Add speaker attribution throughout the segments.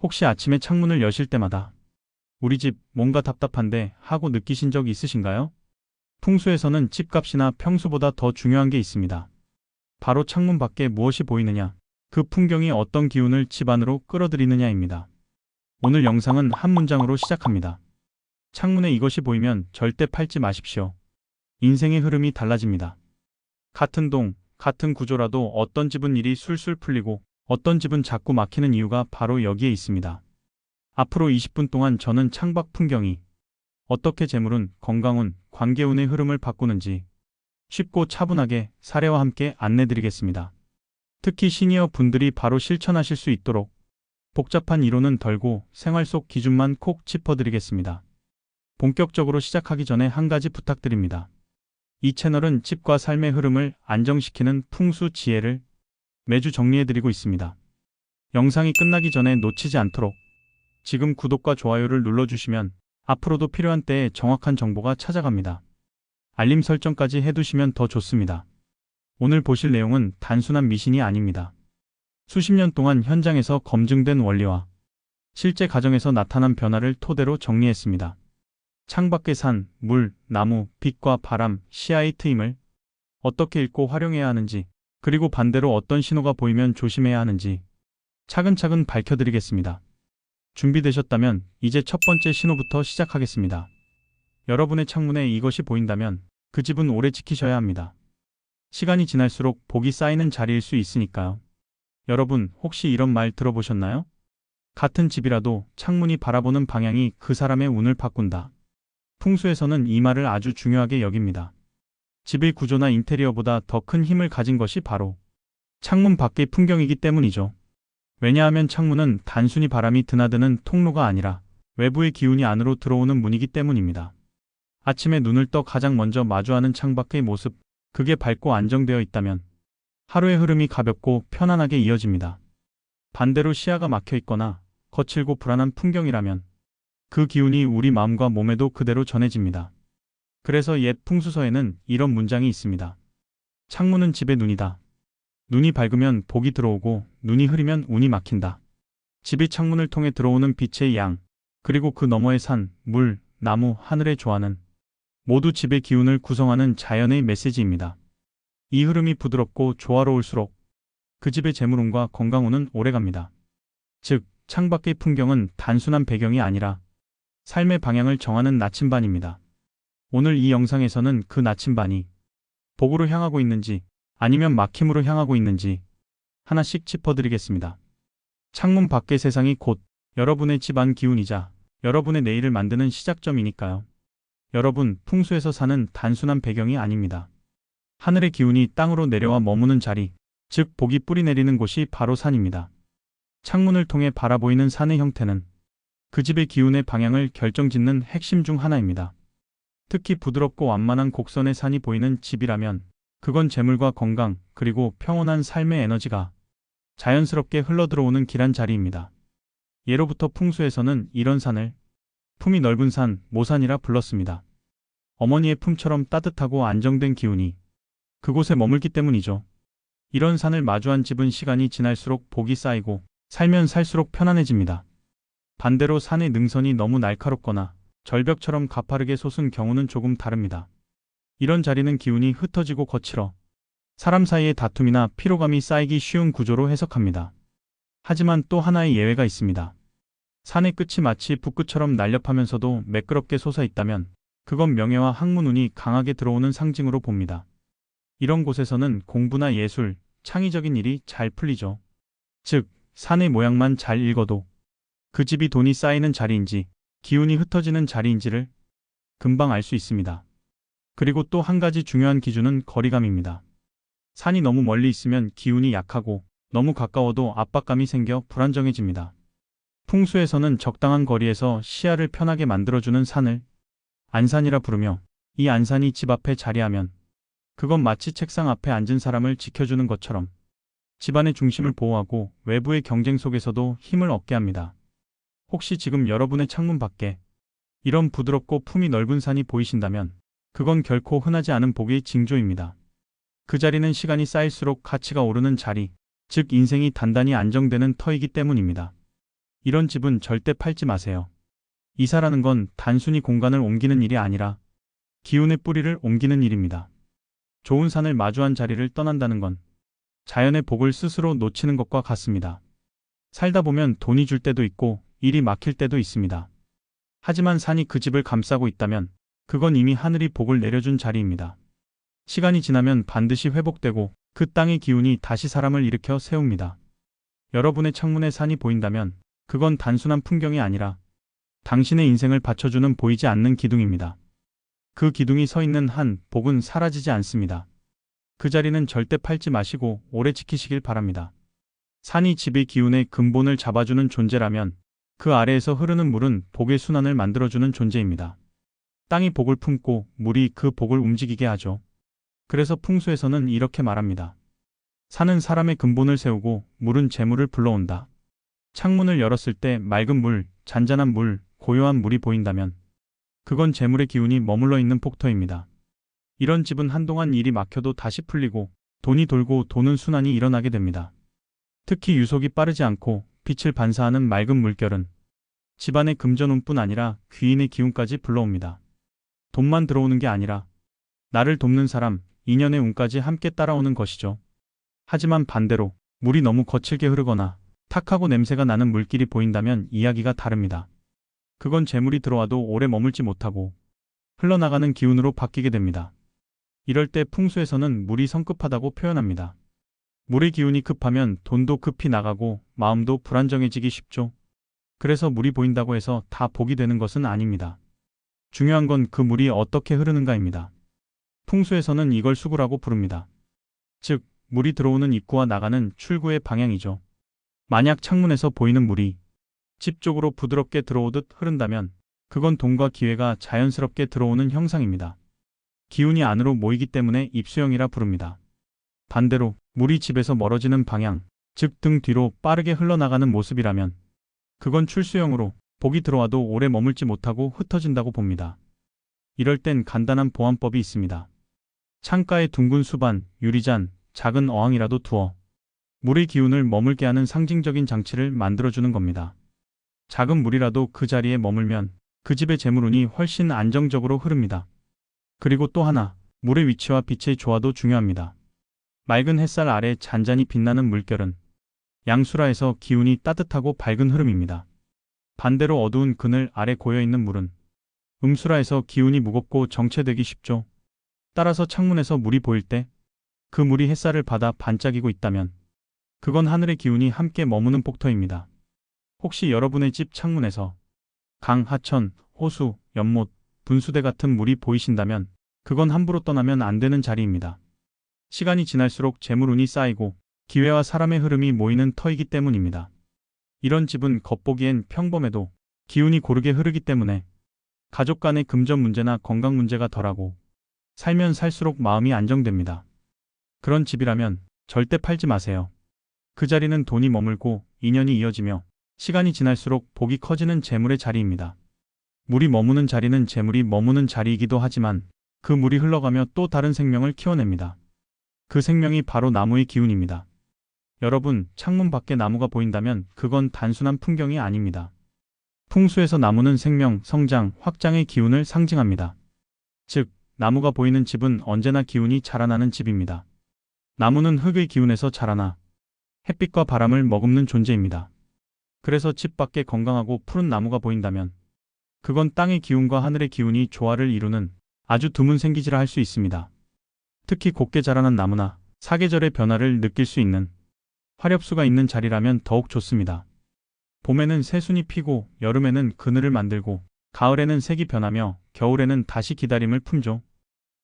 Speaker 1: 혹시 아침에 창문을 여실 때마다 우리 집 뭔가 답답한데 하고 느끼신 적 있으신가요? 풍수에서는 집값이나 평수보다 더 중요한 게 있습니다. 바로 창문 밖에 무엇이 보이느냐, 그 풍경이 어떤 기운을 집 안으로 끌어들이느냐입니다. 오늘 영상은 한 문장으로 시작합니다. 창문에 이것이 보이면 절대 팔지 마십시오. 인생의 흐름이 달라집니다. 같은 동, 같은 구조라도 어떤 집은 일이 술술 풀리고 어떤 집은 자꾸 막히는 이유가 바로 여기에 있습니다. 앞으로 20분 동안 저는 창밖 풍경이 어떻게 재물운, 건강운, 관계운의 흐름을 바꾸는지 쉽고 차분하게 사례와 함께 안내드리겠습니다. 특히 시니어 분들이 바로 실천하실 수 있도록 복잡한 이론은 덜고 생활 속 기준만 콕 짚어드리겠습니다. 본격적으로 시작하기 전에 한 가지 부탁드립니다. 이 채널은 집과 삶의 흐름을 안정시키는 풍수 지혜를 매주 정리해드리고 있습니다. 영상이 끝나기 전에 놓치지 않도록 지금 구독과 좋아요를 눌러주시면 앞으로도 필요한 때에 정확한 정보가 찾아갑니다. 알림 설정까지 해두시면 더 좋습니다. 오늘 보실 내용은 단순한 미신이 아닙니다. 수십 년 동안 현장에서 검증된 원리와 실제 가정에서 나타난 변화를 토대로 정리했습니다. 창밖의 산, 물, 나무, 빛과 바람, 시야의 트임을 어떻게 읽고 활용해야 하는지, 그리고 반대로 어떤 신호가 보이면 조심해야 하는지 차근차근 밝혀드리겠습니다. 준비되셨다면 이제 첫 번째 신호부터 시작하겠습니다. 여러분의 창문에 이것이 보인다면 그 집은 오래 지키셔야 합니다. 시간이 지날수록 복이 쌓이는 자리일 수 있으니까요. 여러분, 혹시 이런 말 들어보셨나요? 같은 집이라도 창문이 바라보는 방향이 그 사람의 운을 바꾼다. 풍수에서는 이 말을 아주 중요하게 여깁니다. 집의 구조나 인테리어보다 더 큰 힘을 가진 것이 바로 창문 밖의 풍경이기 때문이죠. 왜냐하면 창문은 단순히 바람이 드나드는 통로가 아니라 외부의 기운이 안으로 들어오는 문이기 때문입니다. 아침에 눈을 떠 가장 먼저 마주하는 창밖의 모습, 그게 밝고 안정되어 있다면 하루의 흐름이 가볍고 편안하게 이어집니다. 반대로 시야가 막혀 있거나 거칠고 불안한 풍경이라면 그 기운이 우리 마음과 몸에도 그대로 전해집니다. 그래서 옛 풍수서에는 이런 문장이 있습니다. 창문은 집의 눈이다. 눈이 밝으면 복이 들어오고 눈이 흐리면 운이 막힌다. 집이 창문을 통해 들어오는 빛의 양, 그리고 그 너머의 산, 물, 나무, 하늘의 조화는 모두 집의 기운을 구성하는 자연의 메시지입니다. 이 흐름이 부드럽고 조화로울수록 그 집의 재물운과 건강운은 오래갑니다. 즉, 창밖의 풍경은 단순한 배경이 아니라 삶의 방향을 정하는 나침반입니다. 오늘 이 영상에서는 그 나침반이 복으로 향하고 있는지 아니면 막힘으로 향하고 있는지 하나씩 짚어드리겠습니다. 창문 밖의 세상이 곧 여러분의 집안 기운이자 여러분의 내일을 만드는 시작점이니까요. 여러분, 풍수에서 사는 단순한 배경이 아닙니다. 하늘의 기운이 땅으로 내려와 머무는 자리, 즉 복이 뿌리내리는 곳이 바로 산입니다. 창문을 통해 바라보이는 산의 형태는 그 집의 기운의 방향을 결정짓는 핵심 중 하나입니다. 특히 부드럽고 완만한 곡선의 산이 보이는 집이라면 그건 재물과 건강, 그리고 평온한 삶의 에너지가 자연스럽게 흘러들어오는 길한 자리입니다. 예로부터 풍수에서는 이런 산을 품이 넓은 산, 모산이라 불렀습니다. 어머니의 품처럼 따뜻하고 안정된 기운이 그곳에 머물기 때문이죠. 이런 산을 마주한 집은 시간이 지날수록 복이 쌓이고 살면 살수록 편안해집니다. 반대로 산의 능선이 너무 날카롭거나 절벽처럼 가파르게 솟은 경우는 조금 다릅니다. 이런 자리는 기운이 흩어지고 거칠어 사람 사이의 다툼이나 피로감이 쌓이기 쉬운 구조로 해석합니다. 하지만 또 하나의 예외가 있습니다. 산의 끝이 마치 붓끝처럼 날렵하면서도 매끄럽게 솟아 있다면 그건 명예와 학문운이 강하게 들어오는 상징으로 봅니다. 이런 곳에서는 공부나 예술, 창의적인 일이 잘 풀리죠. 즉, 산의 모양만 잘 읽어도 그 집이 돈이 쌓이는 자리인지 기운이 흩어지는 자리인지를 금방 알 수 있습니다. 그리고 또 한 가지 중요한 기준은 거리감입니다. 산이 너무 멀리 있으면 기운이 약하고 너무 가까워도 압박감이 생겨 불안정해집니다. 풍수에서는 적당한 거리에서 시야를 편하게 만들어주는 산을 안산이라 부르며 이 안산이 집 앞에 자리하면 그건 마치 책상 앞에 앉은 사람을 지켜주는 것처럼 집안의 중심을 보호하고 외부의 경쟁 속에서도 힘을 얻게 합니다. 혹시 지금 여러분의 창문 밖에 이런 부드럽고 품이 넓은 산이 보이신다면 그건 결코 흔하지 않은 복의 징조입니다. 그 자리는 시간이 쌓일수록 가치가 오르는 자리, 즉 인생이 단단히 안정되는 터이기 때문입니다. 이런 집은 절대 팔지 마세요. 이사라는 건 단순히 공간을 옮기는 일이 아니라 기운의 뿌리를 옮기는 일입니다. 좋은 산을 마주한 자리를 떠난다는 건 자연의 복을 스스로 놓치는 것과 같습니다. 살다 보면 돈이 줄 때도 있고 일이 막힐 때도 있습니다. 하지만 산이 그 집을 감싸고 있다면 그건 이미 하늘이 복을 내려준 자리입니다. 시간이 지나면 반드시 회복되고 그 땅의 기운이 다시 사람을 일으켜 세웁니다. 여러분의 창문에 산이 보인다면 그건 단순한 풍경이 아니라 당신의 인생을 받쳐주는 보이지 않는 기둥입니다. 그 기둥이 서 있는 한 복은 사라지지 않습니다. 그 자리는 절대 팔지 마시고 오래 지키시길 바랍니다. 산이 집의 기운의 근본을 잡아주는 존재라면 그 아래에서 흐르는 물은 복의 순환을 만들어주는 존재입니다. 땅이 복을 품고 물이 그 복을 움직이게 하죠. 그래서 풍수에서는 이렇게 말합니다. 산은 사람의 근본을 세우고 물은 재물을 불러온다. 창문을 열었을 때 맑은 물, 잔잔한 물, 고요한 물이 보인다면 그건 재물의 기운이 머물러 있는 폭터입니다. 이런 집은 한동안 일이 막혀도 다시 풀리고 돈이 돌고 도는 순환이 일어나게 됩니다. 특히 유속이 빠르지 않고 빛을 반사하는 맑은 물결은 집안의 금전운뿐 아니라 귀인의 기운까지 불러옵니다. 돈만 들어오는 게 아니라 나를 돕는 사람, 인연의 운까지 함께 따라오는 것이죠. 하지만 반대로 물이 너무 거칠게 흐르거나 탁하고 냄새가 나는 물길이 보인다면 이야기가 다릅니다. 그건 재물이 들어와도 오래 머물지 못하고 흘러나가는 기운으로 바뀌게 됩니다. 이럴 때 풍수에서는 물이 성급하다고 표현합니다. 물의 기운이 급하면 돈도 급히 나가고 마음도 불안정해지기 쉽죠. 그래서 물이 보인다고 해서 다 복이 되는 것은 아닙니다. 중요한 건 그 물이 어떻게 흐르는가입니다. 풍수에서는 이걸 수구라고 부릅니다. 즉, 물이 들어오는 입구와 나가는 출구의 방향이죠. 만약 창문에서 보이는 물이 집 쪽으로 부드럽게 들어오듯 흐른다면 그건 돈과 기회가 자연스럽게 들어오는 형상입니다. 기운이 안으로 모이기 때문에 입수형이라 부릅니다. 반대로 물이 집에서 멀어지는 방향, 즉 등 뒤로 빠르게 흘러나가는 모습이라면 그건 출수형으로 복이 들어와도 오래 머물지 못하고 흩어진다고 봅니다. 이럴 땐 간단한 보완법이 있습니다. 창가에 둥근 수반, 유리잔, 작은 어항이라도 두어 물의 기운을 머물게 하는 상징적인 장치를 만들어주는 겁니다. 작은 물이라도 그 자리에 머물면 그 집의 재물운이 훨씬 안정적으로 흐릅니다. 그리고 또 하나, 물의 위치와 빛의 조화도 중요합니다. 맑은 햇살 아래 잔잔히 빛나는 물결은 양수라에서 기운이 따뜻하고 밝은 흐름입니다. 반대로 어두운 그늘 아래 고여있는 물은 음수라에서 기운이 무겁고 정체되기 쉽죠. 따라서 창문에서 물이 보일 때 그 물이 햇살을 받아 반짝이고 있다면 그건 하늘의 기운이 함께 머무는 폭터입니다. 혹시 여러분의 집 창문에서 강, 하천, 호수, 연못, 분수대 같은 물이 보이신다면 그건 함부로 떠나면 안 되는 자리입니다. 시간이 지날수록 재물운이 쌓이고 기회와 사람의 흐름이 모이는 터이기 때문입니다. 이런 집은 겉보기엔 평범해도 기운이 고르게 흐르기 때문에 가족 간의 금전 문제나 건강 문제가 덜하고 살면 살수록 마음이 안정됩니다. 그런 집이라면 절대 팔지 마세요. 그 자리는 돈이 머물고 인연이 이어지며 시간이 지날수록 복이 커지는 재물의 자리입니다. 물이 머무는 자리는 재물이 머무는 자리이기도 하지만 그 물이 흘러가며 또 다른 생명을 키워냅니다. 그 생명이 바로 나무의 기운입니다. 여러분, 창문 밖에 나무가 보인다면 그건 단순한 풍경이 아닙니다. 풍수에서 나무는 생명, 성장, 확장의 기운을 상징합니다. 즉, 나무가 보이는 집은 언제나 기운이 자라나는 집입니다. 나무는 흙의 기운에서 자라나 햇빛과 바람을 머금는 존재입니다. 그래서 집 밖에 건강하고 푸른 나무가 보인다면 그건 땅의 기운과 하늘의 기운이 조화를 이루는 아주 드문 생기지라 할 수 있습니다. 특히 곱게 자라난 나무나 사계절의 변화를 느낄 수 있는 화렵수가 있는 자리라면 더욱 좋습니다. 봄에는 새순이 피고 여름에는 그늘을 만들고 가을에는 색이 변하며 겨울에는 다시 기다림을 품죠.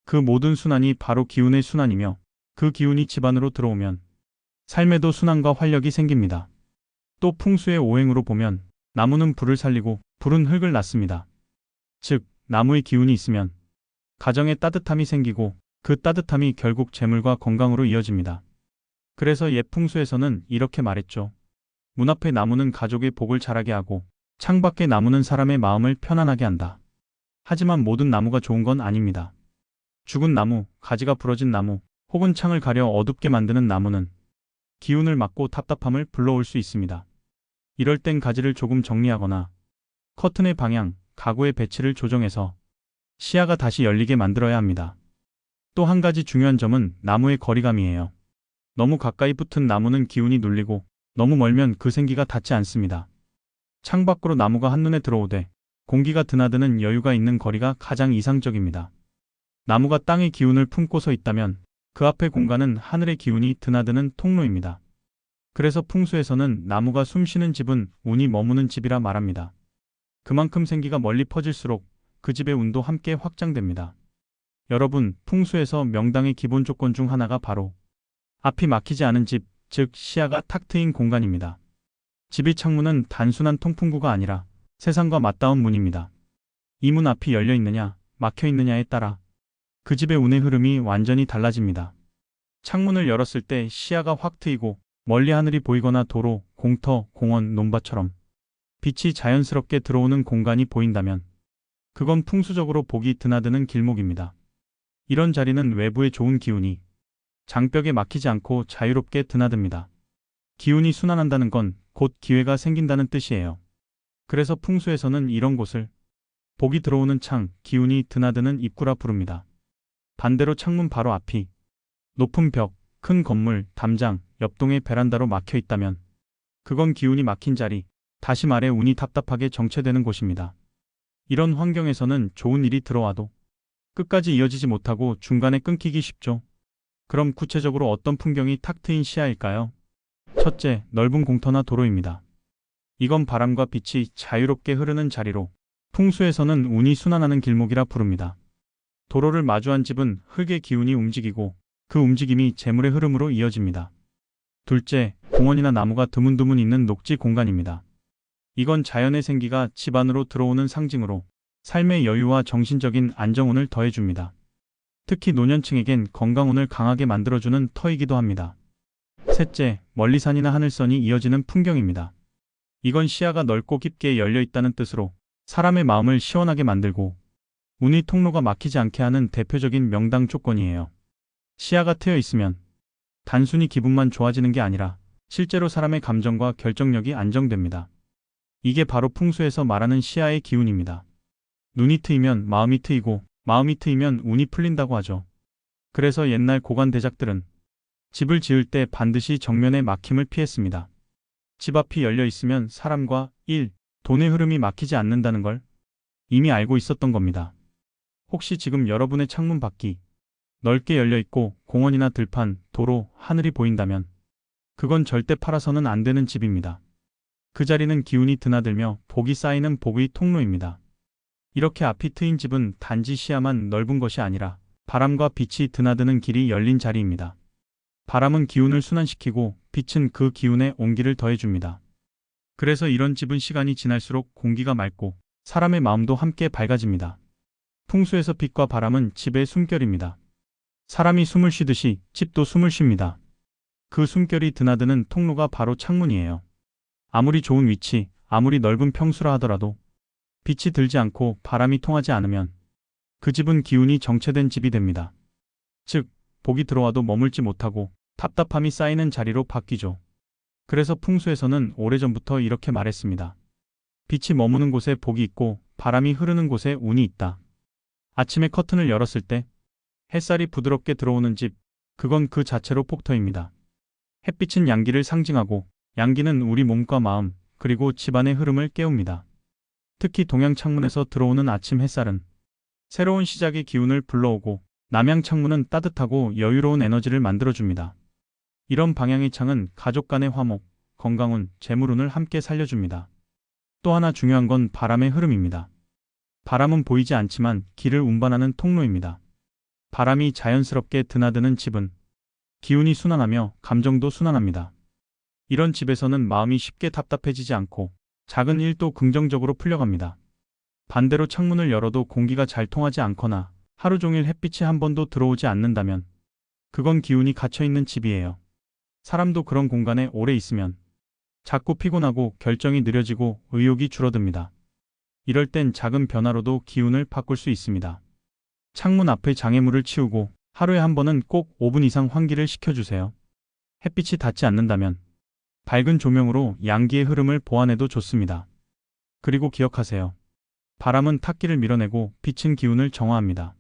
Speaker 1: 그 모든 순환이 바로 기운의 순환이며 그 기운이 집 안으로 들어오면 삶에도 순환과 활력이 생깁니다. 또 풍수의 오행으로 보면 나무는 불을 살리고 불은 흙을 낳습니다. 즉, 나무의 기운이 있으면 가정에 따뜻함이 생기고 그 따뜻함이 결국 재물과 건강으로 이어집니다. 그래서 옛 풍수에서는 이렇게 말했죠. 문 앞의 나무는 가족의 복을 자라게 하고 창밖의 나무는 사람의 마음을 편안하게 한다. 하지만 모든 나무가 좋은 건 아닙니다. 죽은 나무, 가지가 부러진 나무, 혹은 창을 가려 어둡게 만드는 나무는 기운을 막고 답답함을 불러올 수 있습니다. 이럴 땐 가지를 조금 정리하거나 커튼의 방향, 가구의 배치를 조정해서 시야가 다시 열리게 만들어야 합니다. 또 한 가지 중요한 점은 나무의 거리감이에요. 너무 가까이 붙은 나무는 기운이 눌리고 너무 멀면 그 생기가 닿지 않습니다. 창밖으로 나무가 한눈에 들어오되 공기가 드나드는 여유가 있는 거리가 가장 이상적입니다. 나무가 땅의 기운을 품고 서 있다면 그 앞의 공간은 하늘의 기운이 드나드는 통로입니다. 그래서 풍수에서는 나무가 숨쉬는 집은 운이 머무는 집이라 말합니다. 그만큼 생기가 멀리 퍼질수록 그 집의 운도 함께 확장됩니다. 여러분, 풍수에서 명당의 기본 조건 중 하나가 바로 앞이 막히지 않은 집, 즉 시야가 탁 트인 공간입니다. 집의 창문은 단순한 통풍구가 아니라 세상과 맞닿은 문입니다. 이 문 앞이 열려 있느냐, 막혀 있느냐에 따라 그 집의 운의 흐름이 완전히 달라집니다. 창문을 열었을 때 시야가 확 트이고 멀리 하늘이 보이거나 도로, 공터, 공원, 논밭처럼 빛이 자연스럽게 들어오는 공간이 보인다면 그건 풍수적으로 복이 드나드는 길목입니다. 이런 자리는 외부의 좋은 기운이 장벽에 막히지 않고 자유롭게 드나듭니다. 기운이 순환한다는 건 곧 기회가 생긴다는 뜻이에요. 그래서 풍수에서는 이런 곳을 복이 들어오는 창, 기운이 드나드는 입구라 부릅니다. 반대로 창문 바로 앞이 높은 벽, 큰 건물, 담장, 옆동의 베란다로 막혀 있다면 그건 기운이 막힌 자리, 다시 말해 운이 답답하게 정체되는 곳입니다. 이런 환경에서는 좋은 일이 들어와도 끝까지 이어지지 못하고 중간에 끊기기 쉽죠. 그럼 구체적으로 어떤 풍경이 탁 트인 시야일까요? 첫째, 넓은 공터나 도로입니다. 이건 바람과 빛이 자유롭게 흐르는 자리로 풍수에서는 운이 순환하는 길목이라 부릅니다. 도로를 마주한 집은 흙의 기운이 움직이고 그 움직임이 재물의 흐름으로 이어집니다. 둘째, 공원이나 나무가 드문드문 있는 녹지 공간입니다. 이건 자연의 생기가 집 안으로 들어오는 상징으로 삶의 여유와 정신적인 안정운을 더해줍니다. 특히 노년층에겐 건강운을 강하게 만들어주는 터이기도 합니다. 셋째, 멀리 산이나 하늘선이 이어지는 풍경입니다. 이건 시야가 넓고 깊게 열려 있다는 뜻으로 사람의 마음을 시원하게 만들고 운의 통로가 막히지 않게 하는 대표적인 명당 조건이에요. 시야가 트여 있으면 단순히 기분만 좋아지는 게 아니라 실제로 사람의 감정과 결정력이 안정됩니다. 이게 바로 풍수에서 말하는 시야의 기운입니다. 눈이 트이면 마음이 트이고 마음이 트이면 운이 풀린다고 하죠. 그래서 옛날 고관 대작들은 집을 지을 때 반드시 정면의 막힘을 피했습니다. 집 앞이 열려 있으면 사람과 일, 돈의 흐름이 막히지 않는다는 걸 이미 알고 있었던 겁니다. 혹시 지금 여러분의 창문 밖이 넓게 열려 있고 공원이나 들판, 도로, 하늘이 보인다면 그건 절대 팔아서는 안 되는 집입니다. 그 자리는 기운이 드나들며 복이 쌓이는 복의 통로입니다. 이렇게 앞이 트인 집은 단지 시야만 넓은 것이 아니라 바람과 빛이 드나드는 길이 열린 자리입니다. 바람은 기운을 순환시키고 빛은 그 기운에 온기를 더해줍니다. 그래서 이런 집은 시간이 지날수록 공기가 맑고 사람의 마음도 함께 밝아집니다. 풍수에서 빛과 바람은 집의 숨결입니다. 사람이 숨을 쉬듯이 집도 숨을 쉽니다. 그 숨결이 드나드는 통로가 바로 창문이에요. 아무리 좋은 위치, 아무리 넓은 평수라 하더라도 빛이 들지 않고 바람이 통하지 않으면 그 집은 기운이 정체된 집이 됩니다. 즉, 복이 들어와도 머물지 못하고 답답함이 쌓이는 자리로 바뀌죠. 그래서 풍수에서는 오래전부터 이렇게 말했습니다. 빛이 머무는 곳에 복이 있고 바람이 흐르는 곳에 운이 있다. 아침에 커튼을 열었을 때 햇살이 부드럽게 들어오는 집, 그건 그 자체로 폭터입니다. 햇빛은 양기를 상징하고 양기는 우리 몸과 마음, 그리고 집안의 흐름을 깨웁니다. 특히 동양 창문에서 들어오는 아침 햇살은 새로운 시작의 기운을 불러오고 남양 창문은 따뜻하고 여유로운 에너지를 만들어줍니다. 이런 방향의 창은 가족 간의 화목, 건강운, 재물운을 함께 살려줍니다. 또 하나 중요한 건 바람의 흐름입니다. 바람은 보이지 않지만 길을 운반하는 통로입니다. 바람이 자연스럽게 드나드는 집은 기운이 순환하며 감정도 순환합니다. 이런 집에서는 마음이 쉽게 답답해지지 않고 작은 일도 긍정적으로 풀려갑니다. 반대로 창문을 열어도 공기가 잘 통하지 않거나 하루 종일 햇빛이 한 번도 들어오지 않는다면 그건 기운이 갇혀있는 집이에요. 사람도 그런 공간에 오래 있으면 자꾸 피곤하고 결정이 느려지고 의욕이 줄어듭니다. 이럴 땐 작은 변화로도 기운을 바꿀 수 있습니다. 창문 앞의 장애물을 치우고 하루에 한 번은 꼭 5분 이상 환기를 시켜주세요. 햇빛이 닿지 않는다면 밝은 조명으로 양기의 흐름을 보완해도 좋습니다. 그리고 기억하세요. 바람은 탁기를 밀어내고 빛은 기운을 정화합니다.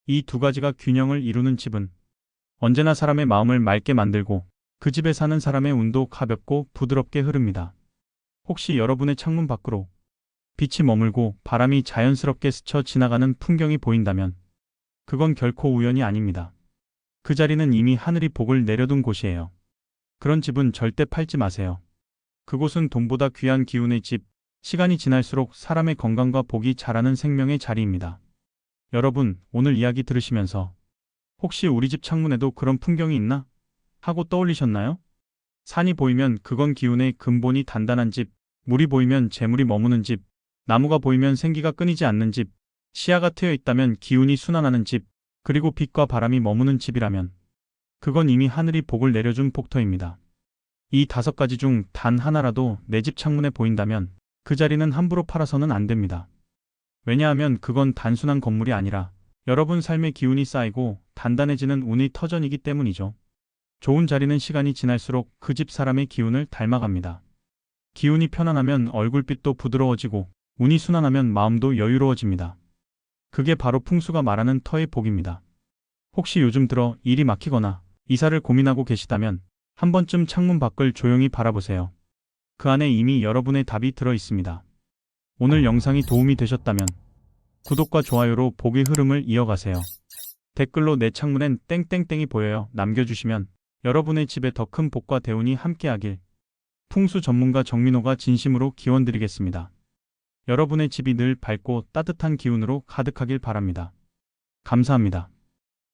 Speaker 1: 이 두 가지가 균형을 이루는 집은 언제나 사람의 마음을 맑게 만들고 그 집에 사는 사람의 운도 가볍고 부드럽게 흐릅니다. 혹시 여러분의 창문 밖으로 빛이 머물고 바람이 자연스럽게 스쳐 지나가는 풍경이 보인다면 그건 결코 우연이 아닙니다. 그 자리는 이미 하늘이 복을 내려둔 곳이에요. 그런 집은 절대 팔지 마세요. 그곳은 돈보다 귀한 기운의 집, 시간이 지날수록 사람의 건강과 복이 자라는 생명의 자리입니다. 여러분, 오늘 이야기 들으시면서 혹시 우리 집 창문에도 그런 풍경이 있나? 하고 떠올리셨나요? 산이 보이면 그건 기운의 근본이 단단한 집, 물이 보이면 재물이 머무는 집, 나무가 보이면 생기가 끊이지 않는 집, 시야가 트여 있다면 기운이 순환하는 집, 그리고 빛과 바람이 머무는 집이라면 그건 이미 하늘이 복을 내려준 복터입니다. 이 5가지 중 단 하나라도 내 집 창문에 보인다면 그 자리는 함부로 팔아서는 안 됩니다. 왜냐하면 그건 단순한 건물이 아니라 여러분 삶의 기운이 쌓이고 단단해지는 운의 터전이기 때문이죠. 좋은 자리는 시간이 지날수록 그 집 사람의 기운을 닮아갑니다. 기운이 편안하면 얼굴빛도 부드러워지고 운이 순환하면 마음도 여유로워집니다. 그게 바로 풍수가 말하는 터의 복입니다. 혹시 요즘 들어 일이 막히거나 이사를 고민하고 계시다면 한 번쯤 창문 밖을 조용히 바라보세요. 그 안에 이미 여러분의 답이 들어 있습니다. 오늘 영상이 도움이 되셨다면 구독과 좋아요로 복의 흐름을 이어가세요. 댓글로 내 창문엔 땡땡땡이 보여요 남겨주시면 여러분의 집에 더 큰 복과 대운이 함께하길 풍수 전문가 정민호가 진심으로 기원드리겠습니다. 여러분의 집이 늘 밝고 따뜻한 기운으로 가득하길 바랍니다. 감사합니다.